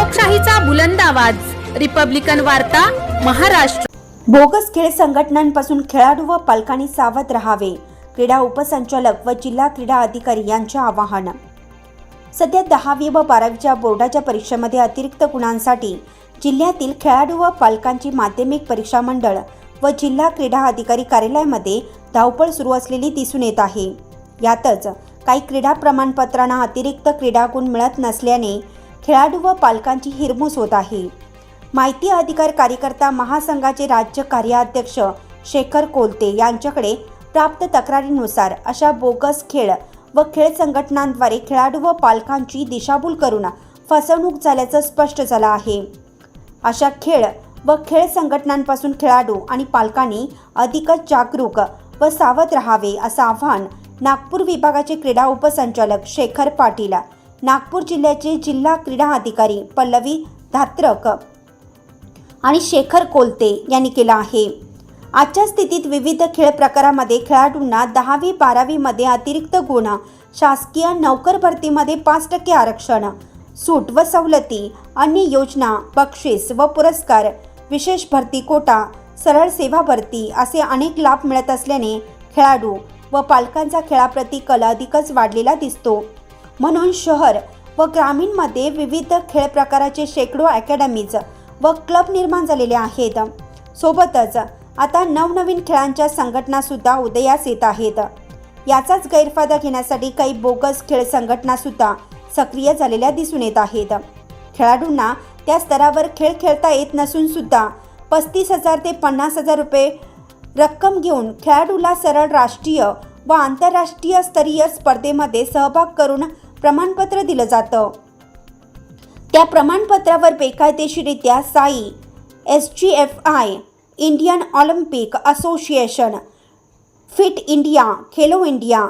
लोकशाहीचा बुलंद आवाज, रिपब्लिकन वार्ता, महाराष्ट्र। बोगस खेळ संघटनांपासून खेळाडू व पालकांनी सावध राहावे, क्रीडा उपसंचालक व जिल्हा क्रीडा अधिकारी यांचे आवाहन। सध्या 10वी व 12वीच्या बोर्डाच्या परीक्षेमध्ये अतिरिक्त गुणांसाठी जिल्ह्यातील खेळाडू व पालकांची माध्यमिक परीक्षा मंडळ व जिल्हा क्रीडा अधिकारी कार्यालयामध्ये धावपळ सुरू असलेली दिसून येत आहे। यातच काही क्रीडा प्रमाणपत्रांना अतिरिक्त क्रीडा गुण मिळत नसल्याने खेळाडू व पालकांची हिरमूस होत आहे। माहिती अधिकार कार्यकर्ता महासंघाचे राज्य कार्याध्यक्ष शेखर कोलते यांच्याकडे प्राप्त तक्रारीनुसार अशा बोगस खेळ व खेळ संघटनांद्वारे खेळाडू व पालकांची दिशाभूल करून फसवणूक झाल्याचं स्पष्ट झालं आहे। अशा खेळ व खेळ संघटनांपासून खेळाडू आणि पालकांनी अधिकच जागरूक व सावध राहावे असं आवाहन नागपूर विभागाचे क्रीडा उपसंचालक शेखर पाटील, नागपूर जिल्ह्याचे जिल्हा क्रीडा अधिकारी पल्लवी धात्रक आणि शेखर कोलते यांनी केलं आहे। आजच्या स्थितीत विविध खेळ प्रकारामध्ये खेळाडूंना 10वी 12वी मध्ये अतिरिक्त गुण, शासकीय नोकर भरतीमध्ये 5% आरक्षण, सूट व सवलती, अन्य योजना, बक्षीस व पुरस्कार, विशेष भरती कोटा, सरळ सेवा भरती असे अनेक लाभ मिळत असल्याने खेळाडू व पालकांचा खेळाप्रती कल अधिकच वाढलेला दिसतो। म्हणून शहर व ग्रामीणमध्ये विविध खेळ प्रकाराचे शेकडो अकॅडमीज व क्लब निर्माण झालेले आहेत। सोबतच आता नवनवीन खेळांच्या संघटना सुद्धा उदयास येत आहेत। याचाच गैरफायदा घेण्यासाठी काही बोगस खेळ संघटना सुद्धा सक्रिय झालेल्या दिसून येत आहेत। खेळाडूंना त्या स्तरावर खेळ खेळता येत नसून सुद्धा 35,000 ते 50,000 रुपये रक्कम घेऊन खेळाडूला सरळ राष्ट्रीय व आंतरराष्ट्रीय स्तरीय स्पर्धेमध्ये सहभाग करून प्रमाणपत्र दिलं जातं। त्या प्रमाणपत्रावर बेकायदेशीररित्या Sai, SGFI, Indian Olympic association, fit India, Khelo India,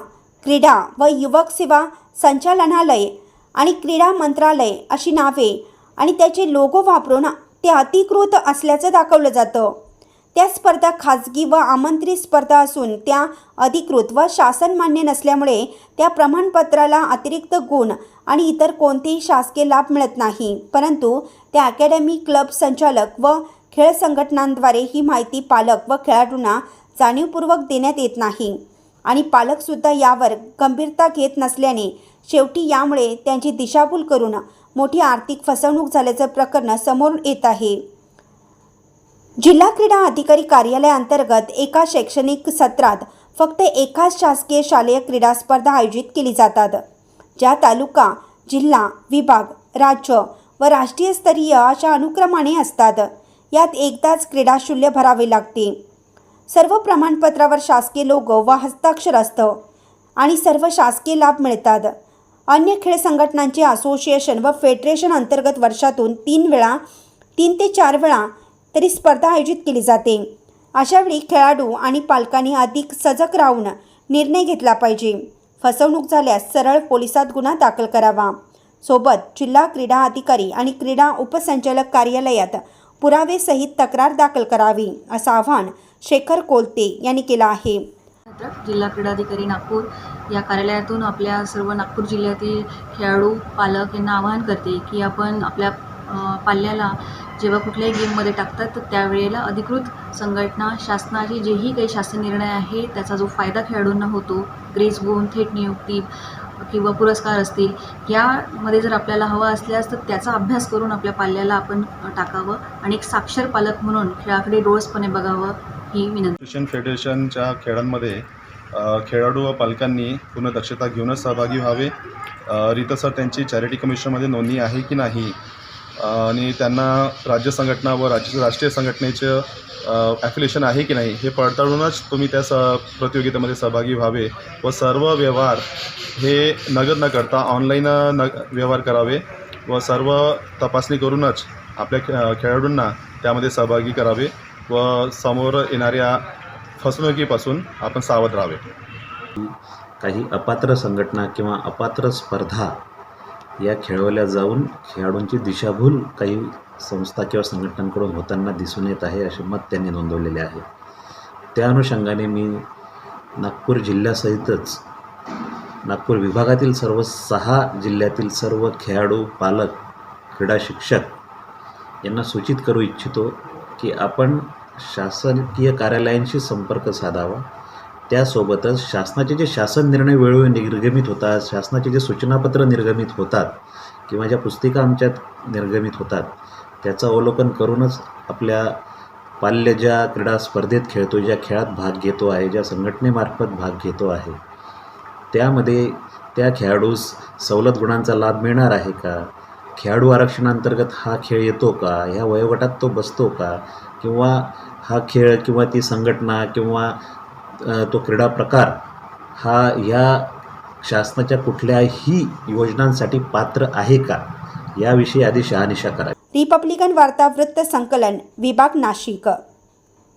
क्रीडा व युवक सेवा संचालनालय आणि क्रीडा मंत्रालय अशी नावे आणि त्याचे लोगो वापरून ते अधिकृत असल्याचं दाखवलं जातं। त्या स्पर्धा खाजगी व आमंत्रित स्पर्धा असून त्या अधिकृत व शासन मान्य नसल्यामुळे त्या प्रमाणपत्राला अतिरिक्त गुण आणि इतर कोणतेही शासकीय लाभ मिळत नाही। परंतु त्या अकॅडमी, क्लब संचालक व खेळ संघटनांद्वारे ही माहिती पालक व खेळाडूंना जाणीवपूर्वक देण्यात येत नाही आणि पालकसुद्धा यावर गंभीरता घेत नसल्याने शेवटी यामुळे त्यांची दिशाभूल करून मोठी आर्थिक फसवणूक झाल्याचं प्रकरण समोर येत आहे। जिल्हा क्रीडा अधिकारी कार्यालयाअंतर्गत एका शैक्षणिक सत्रात फक्त एकाच शासकीय शालेय क्रीडा स्पर्धा आयोजित केली जातात, ज्या तालुका, जिल्हा, विभाग, राज्य व राष्ट्रीय स्तरीय अशा अनुक्रमाने असतात। यात एकदाच क्रीडा शुल्क भरावे लागते। सर्व प्रमाणपत्रावर शासकीय लोगो व हस्ताक्षर असतं आणि सर्व शासकीय लाभ मिळतात। अन्य खेळ संघटनांचे असोसिएशन व फेडरेशन अंतर्गत वर्षातून 3 ते 4 वेळा तरी स्पर्धा आयोजित केली जाते। अशावेळी खेळाडू आणि पालकांनी अधिक सजग राहून निर्णय घेतला पाहिजे। फसवणूक झाल्यास सरळ पोलिसात गुन्हा दाखल करावा। सोबत जिल्हा क्रीडा अधिकारी आणि क्रीडा उपसंचालक कार्यालयात पुरावेसहित तक्रार दाखल करावी असं आवाहन शेखर कोलते यांनी केलं आहे। जिल्हा क्रीडा अधिकारी नागपूर या कार्यालयातून आपल्या सर्व नागपूर जिल्ह्यातील खेळाडू, पालक यांना आवाहन करते की आपण आपल्या पाल्याला जेव्हा कुठल्याही गेममध्ये टाकतात तर त्यावेळेला अधिकृत संघटना, शासनाचे जेही काही शासन निर्णय आहे त्याचा जो फायदा खेळाडूंना होतो, ग्रेस गुण, थेट नियुक्ती किंवा पुरस्कार असतील, यामध्ये जर आपल्याला हवा असल्यास तर त्याचा अभ्यास करून आपल्या पाल्याला आपण टाकावं आणि एक साक्षर पालक म्हणून खेळाकडे डोळसपणे बघावं ही विनंती। फेडरेशनच्या खेळांमध्ये खेळाडू व पालकांनी पूर्ण दक्षता घेऊनच सहभागी व्हावे। रीतसर त्यांची चॅरिटी कमिशनमध्ये नोंदणी आहे की नाही आणि त्यांना राज्य संघटना व राष्ट्रीय संघटनेचं ॲफिलिएशन आहे की नाही हे पडताळूनच तुम्ही त्या प्रतियोगितेमध्ये सहभागी व्हावे व सर्व व्यवहार हे नगद न करता ऑनलाईन व्यवहार करावे व सर्व तपासणी करूनच आपल्या खेळाडूंना त्यामध्ये सहभागी करावे व समोर येणाऱ्या फसवणुकीपासून आपण सावध राहावे। काही अपात्र संघटना किंवा अपात्र स्पर्धा या खेळवल्या जाऊन खेळाडूंची दिशाभूल काही संस्था किंवा संघटनांकडून होताना दिसून येत आहे असे मत त्यांनी नोंदवलेले आहे। त्या अनुषंगाने मी नागपूर जिल्ह्यासहितच नागपूर विभागातील सर्व 6 जिल्ह्यातील सर्व खेळाडू, पालक क्रीडा शिक्षक यांना सूचित करू इच्छितो की आपण शासकीय कार्यालयांशी संपर्क साधावा. त्यासोबतच शासनाचे जे शासन निर्णय वेळोवेळी निर्गमित होतात, शासनाचे जे सूचनापत्र निर्गमित होतात किंवा ज्या पुस्तिका आमच्यात निर्गमित होतात त्याचं अवलोकन करूनच आपल्या पाल्य ज्या क्रीडा स्पर्धेत खेळतो, ज्या खेळात भाग घेतो आहे, ज्या संघटनेमार्फत भाग घेतो आहे, त्यामध्ये त्या खेळाडूस सवलत गुणांचा लाभ मिळणार आहे का, खेळाडू आरक्षणांतर्गत हा खेळ येतो का, ह्या वयोगटात तो बसतो का, किंवा हा खेळ किंवा ती संघटना किंवा तो क्रीडा प्रकार हा ह्या शासनाच्या कुठल्याही योजनांसाठी पात्र आहे का, याविषयी आधी शहानिशा करा. रिपब्लिकन वार्ता वृत्त संकलन विभाग नाशिक.